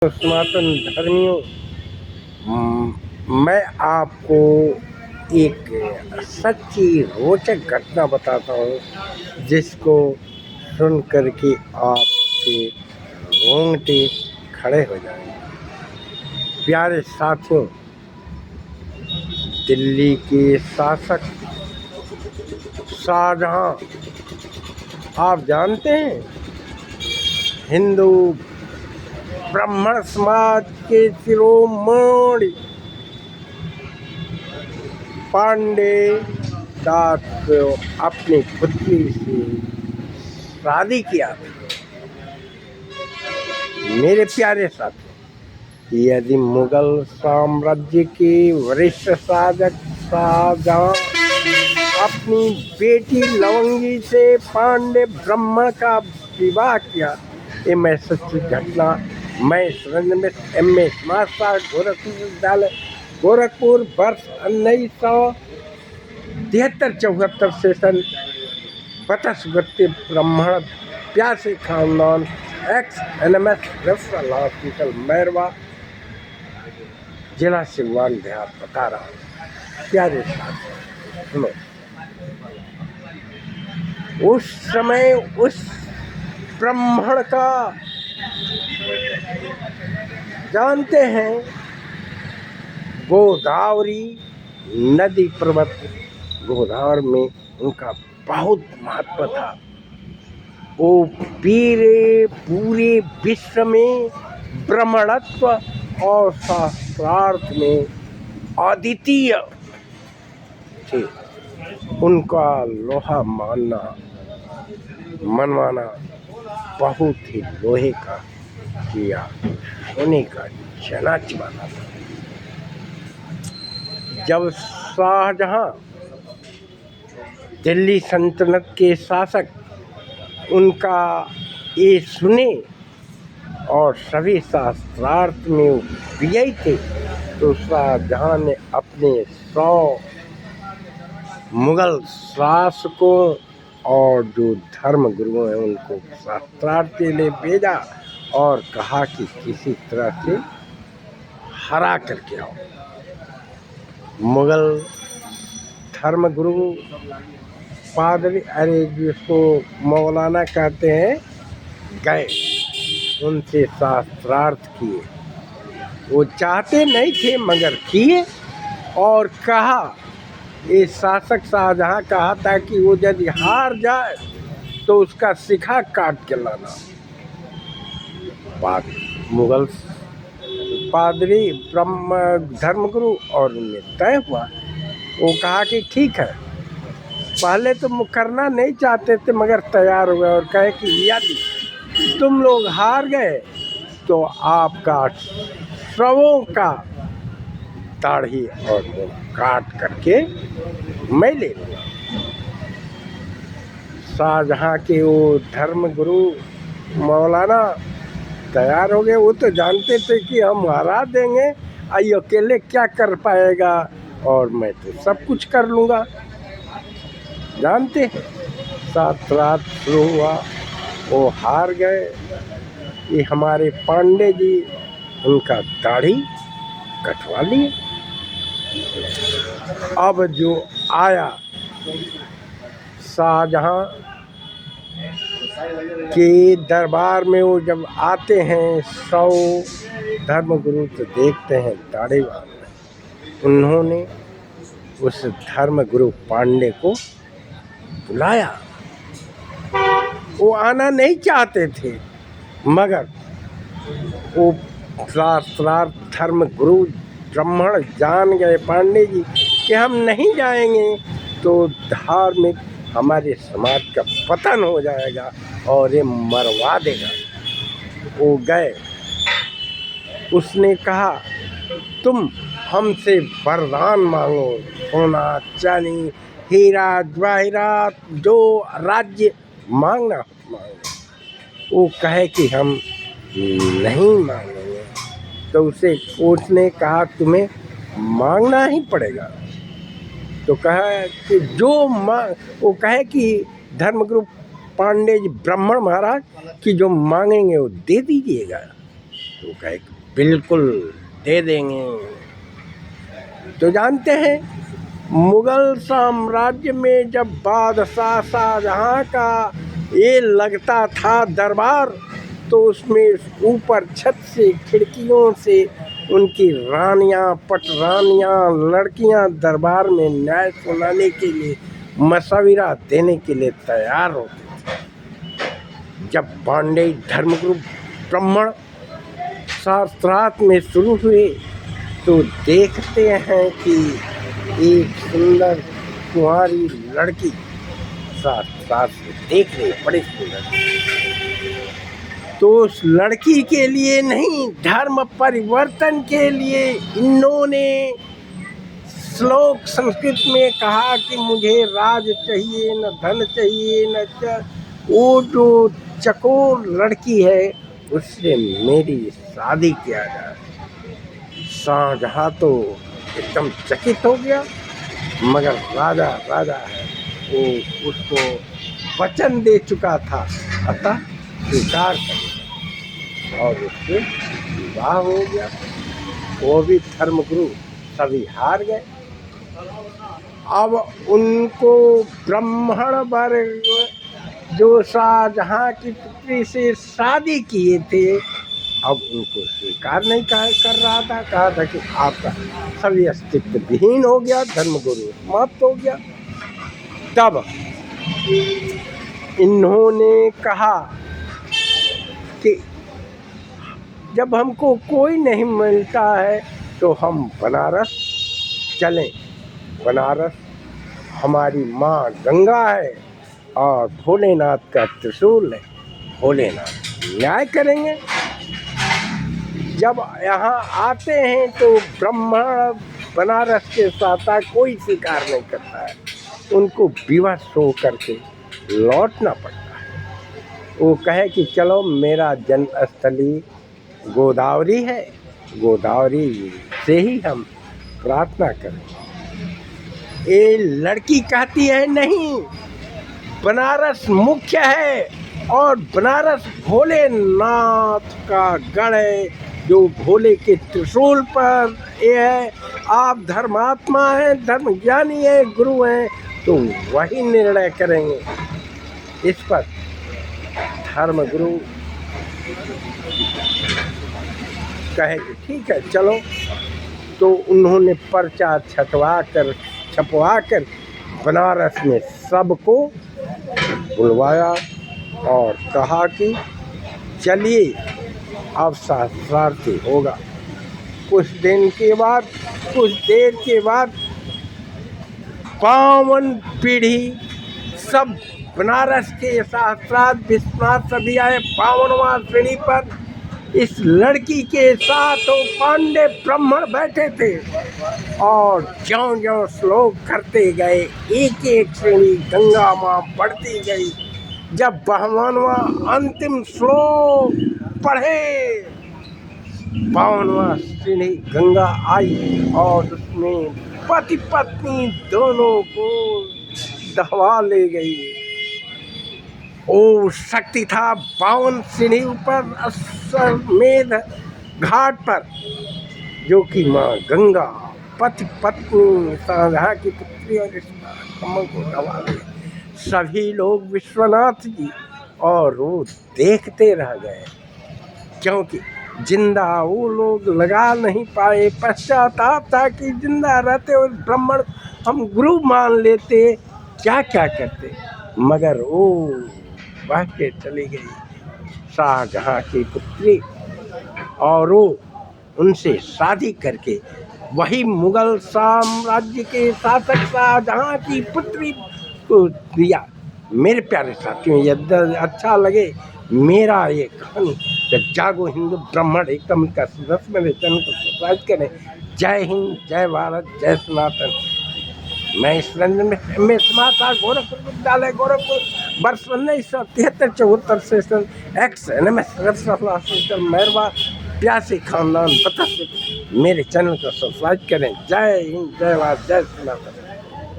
सनातन धर्मियों, मैं आपको एक सच्ची रोचक घटना बताता हूँ जिसको सुन करके आपके रोंगटे खड़े हो जाएंगे। प्यारे साथियों, दिल्ली के शासक शाहजहां, आप जानते हैं, हिंदू ब्राह्मण समाज के शिरोमणि पांडे दास को अपनी पुत्री से शादी किया। मेरे प्यारे साथी, यदि मुगल साम्राज्य के वरिष्ठ शासक शाहजहां अपनी बेटी लवंगी से पांडे ब्राह्मण का विवाह किया, ये मैं सच्ची घटना मैं सुरेंद्र मिश्र M.A. मास्टर गोरखपुर विश्वविद्यालय गोरखपुर वर्ष 1973-74 सेशन 50 व्यक्ति ब्राह्मण प्यासे खानदान XNMS रेफरल हॉस्पिटल मैरवा जिला सिवान बिहार बता रहा हूँ। प्यारे साथियों सुनो, उस समय उस ब्राह्मण का जानते हैं, गोदावरी नदी पर्वत गोदावरी में उनका बहुत महत्व था। वो पूरे विश्व में ब्राह्मणत्व और शास्त्रार्थ में अद्वितीय थे। उनका लोहा मनवाना बहुत ही लोहे का किया, सोने का चना चबाना था। जब शाहजहां दिल्ली सल्तनत के शासक उनका ये सुने और सभी शास्त्रार्थ में विजयी थे, तो शाहजहां ने अपने 100 मुगल शासकों और जो धर्म गुरुओं हैं उनको शास्त्रार्थ के लिए भेजा और कहा कि किसी तरह से हरा करके आओ। मुगल धर्म गुरु पादरी, अरे जिसको मौलाना कहते हैं, गए उनसे शास्त्रार्थ किए। वो चाहते नहीं थे मगर किए और कहा, ये शासक शाहजहां कहा था कि वो यदि हार जाए तो उसका शिखा काट के लाना। मुगल पादरी ब्रह्म धर्मगुरु और उन्हें तय हुआ। वो कहा कि ठीक है, पहले तो करना नहीं चाहते थे मगर तैयार हुए और कहे कि यदि तुम लोग हार गए तो आपका शवों का दाढ़ी और मुंह काट करके मैं ले लूँगा। शाहजहां के वो धर्मगुरु मौलाना तैयार हो गए। वो तो जानते थे कि हम हरा देंगे, आई अकेले क्या कर पाएगा, और मैं तो सब कुछ कर लूँगा। जानते हैं, शास्त्रार्थ शुरू हुआ, वो हार गए। ये हमारे पांडे जी उनका दाढ़ी कटवा लिए। अब जो आया, शाहजहां के दरबार में वो जब आते हैं 100 धर्मगुरु तो देखते हैं दाढ़ी वाले। उन्होंने उस धर्मगुरु पांडे को बुलाया। वो आना नहीं चाहते थे मगर वो शास्त्रार्थ धर्मगुरु ब्राह्मण जान गए पांडे जी कि हम नहीं जाएंगे तो धार्मिक हमारे समाज का पतन हो जाएगा और ये मरवा देगा। वो गए, उसने कहा तुम हमसे वरदान मांगो, सोना चांदी हीरा जवाहरात जो राज्य मांगना मांगो। वो कहे कि हम नहीं मांगेंगे, तो उसने कहा तुम्हें मांगना ही पड़ेगा। तो कहा कि वो कहे कि धर्मगुरु पांडे जी ब्राह्मण महाराज कि जो मांगेंगे वो दे दीजिएगा। तो कहे बिल्कुल दे देंगे। तो जानते हैं मुगल साम्राज्य में जब बादशाह शाहजहां का ये लगता था दरबार, तो उसमें ऊपर छत से खिड़कियों से उनकी रानियां पटरानियां लड़कियां दरबार में न्याय सुनाने के लिए मशविरा देने के लिए तैयार होती थी। जब पांडेय धर्मगुरु ब्राह्मण शास्त्रार्थ में शुरू हुए तो देखते हैं कि एक सुंदर कुंवारी लड़की शास्त्रार्थ से देख रही, बड़ी सुंदर। तो उस लड़की के लिए नहीं, धर्म परिवर्तन के लिए इन्होंने श्लोक संस्कृत में कहा कि मुझे राज चाहिए, न धन चाहिए, न वो जो चकोर लड़की है उससे मेरी शादी किया जाए। शाहजहां तो एकदम चकित हो गया, मगर राजा है, वो उसको वचन दे चुका था, अतः स्वीकार कर और उससे विवाह हो गया। वो भी धर्मगुरु सभी हार गए। अब उनको ब्राह्मण वर्ग जो शाहजहां की पुत्री से शादी किए थे, अब उनको स्वीकार नहीं कर रहा था। कहा था कि आपका सभी अस्तित्व विहीन हो गया, धर्मगुरु समाप्त हो गया। तब इन्होंने कहा कि जब हमको कोई नहीं मिलता है तो हम बनारस चलें। बनारस हमारी माँ गंगा है और भोलेनाथ का त्रिशूल है, भोलेनाथ न्याय करेंगे। जब यहाँ आते हैं तो ब्राह्मण बनारस के साथ कोई स्वीकार नहीं करता है, उनको विवश हो करके लौटना पड़ता है। वो कहे कि चलो मेरा जन्मस्थली गोदावरी है, गोदावरी से ही हम प्रार्थना करें। ये लड़की कहती है नहीं, बनारस मुख्य है और बनारस भोलेनाथ का गढ़ है, जो भोले के त्रिशूल पर ये है। आप धर्मात्मा हैं, धर्म ज्ञानी है, गुरु हैं, तो वही निर्णय करेंगे। इस पर धर्मगुरु कहे कि ठीक है चलो। तो उन्होंने पर्चा छपवा कर बनारस में सबको बुलवाया और कहा कि चलिए अब शास्त्रार्थी होगा। कुछ देर के बाद 52 पीढ़ी सब बनारस के शास्त्रार्थ विश्वनाथ सभी आए। 52वां पीढ़ी पर इस लड़की के साथ वो पांडे ब्राह्मण बैठे थे और ज्यों-ज्यों श्लोक करते गए, एक श्रेणी गंगा माँ बढ़ती गई। जब 52वां अंतिम श्लोक पढ़े, 52वां श्रेणी गंगा आई और उसमें पति पत्नी दोनों को दहवा ले गई। ओ शक्ति था 52 सीढ़ी ऊपर अश्वमेध घाट पर, जो कि माँ गंगा पति पत्नी शाहजहां की पुत्री और कमल को दबा ले। सभी लोग विश्वनाथ जी और वो देखते रह गए, क्योंकि जिंदा वो लोग लगा नहीं पाए। पश्चाताप था कि जिंदा रहते और ब्राह्मण हम गुरु मान लेते, क्या क्या करते, मगर वो बह के चली गई शाहजहां की पुत्री और वो उनसे शादी करके वही मुगल साम्राज्य के शासक शाहजहां की पुत्री को दिया। मेरे प्यारे साथियों, यदि अच्छा लगे मेरा ये कहानी तो जागो हिंदू ब्राह्मण एकदम का सदस्य मेरे चैनल को सब्सक्राइब करें। जय हिंद, जय भारत, जय सनातन। मैं इस रंजन में समाचार गोरखपुर विद्यालय गोरखपुर वर्ष 1973-74 सेशन एक्स मेरवा प्यासी खानदान पता से मेरे चैनल को सब्सक्राइब करें। जय हिंद, जय भारत, जय सनातन।